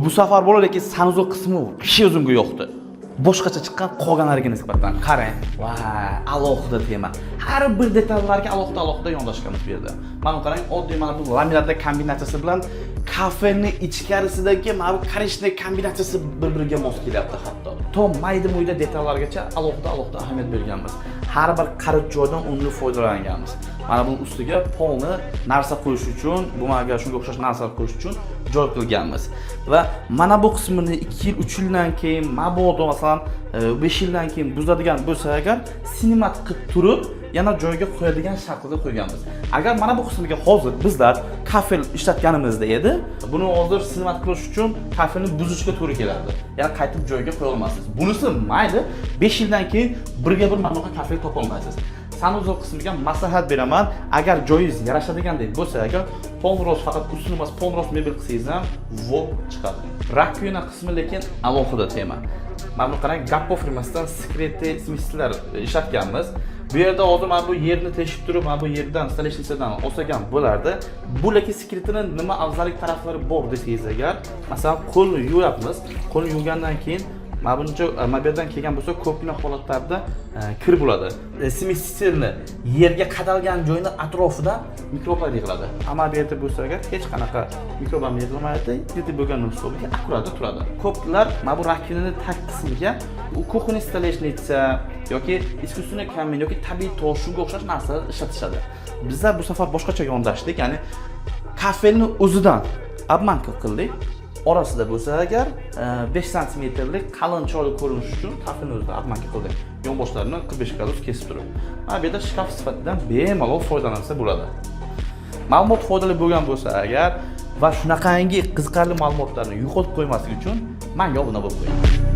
Bu safar bo'lar lekin sanuzol qismi kishi o'zimga yo'qdi. Boshqacha chiqqan qolganlariga nisbatan qarang. Va, alohida tema. Har bir detallarga alohida yondashganmiz bu yerda. Mana qarang, oddiy mana bu laminatlar kombinatsiyasi bilan kafening ichkarisidagi mana bu korishniy kombinatsiyasi bir-biriga mos kelyapti hatto. To mayda-mo'yda detallargacha alohida ahamiyat berganmiz. Har bir qarit joydan unumli foydalanganmiz. Mana bu ustiga polni narsa qo'yish uchun, bu menga shunga o'xshash narsalar qo'yish uchun joy qilganmiz. Va mana bu qismini 2 yil, 3 yildan keyin, mabodo masalan 5 yildan keyin buzadigan bo'lsa agar sinemat qilib turib, yana joyga qo'yadigan shaklda qo'yganmiz. Agar mana bu qismiga hozir bizlar kafe ishlatganimizda edi, buni hozir sinemat qilish uchun kafeni buzishga to'g'ri keladi. Yana qaytib joyga qo'ya olmaysiz. Bunisi mayli 5 yildan keyin birga bir mana bu kafe topa olmaysiz. Sanuzol qismiga maslahat beraman. Agar joyingiz yarashadigandek bo'lsa, agar polros faqat ustini emas, polros mebel qilsangiz ham vop chiqadi. Rakyuna qismi lekin alohida tema. Mana bu qarang, Gappo firmasidan Secrete smeslar ishlatganmiz. Bu yerda hozir mana bu yerni teshib turib, mana bu yerdan installationsdan olsagan bo'lardi. Bu lekin Secretening nima afzallik taraflari bor desangiz agar, masalan, qo'lni yuvamiz. Qo'lni yuvgandan keyin mana buncha mobildan kelgan bo'lsa, ko'pgina holatlarda kir bo'ladi. Smesni yerga qadalgan joyning atrofida mikroblar yig'iladi. Ammo bu yerda bo'lsa agar hech qanaqa mikroblar yig'ilmaydi, yerda bo'lgan hisobiga akkurat turadi. Ko'plar mana bu rakyunaning tag qismiga u kuxni installationnitsa yoki искусственный kamin yoki tabiiy tosh shunga o'xshash narsalar ishlatishadi. Bizlar bu safar boshqacha yondashdik, ya'ni kafening o'zidan obmanka qildik. Orasida bo'lsa agar 5 santimetrlik qalin choyli ko'rinish uchun kafeni o'zida obmanka qildik. Yonboshlarini 45 gradus kesib turib. Mana bu yerda shkaf sifatida bemalol foydalansa bo'ladi. Ma'lumot foydali bo'lgan bo'lsa agar va shunaqangi qiziqarli ma'lumotlarni yo'qotib qo'ymaslik uchun menga obuna bo'lib qo'ying.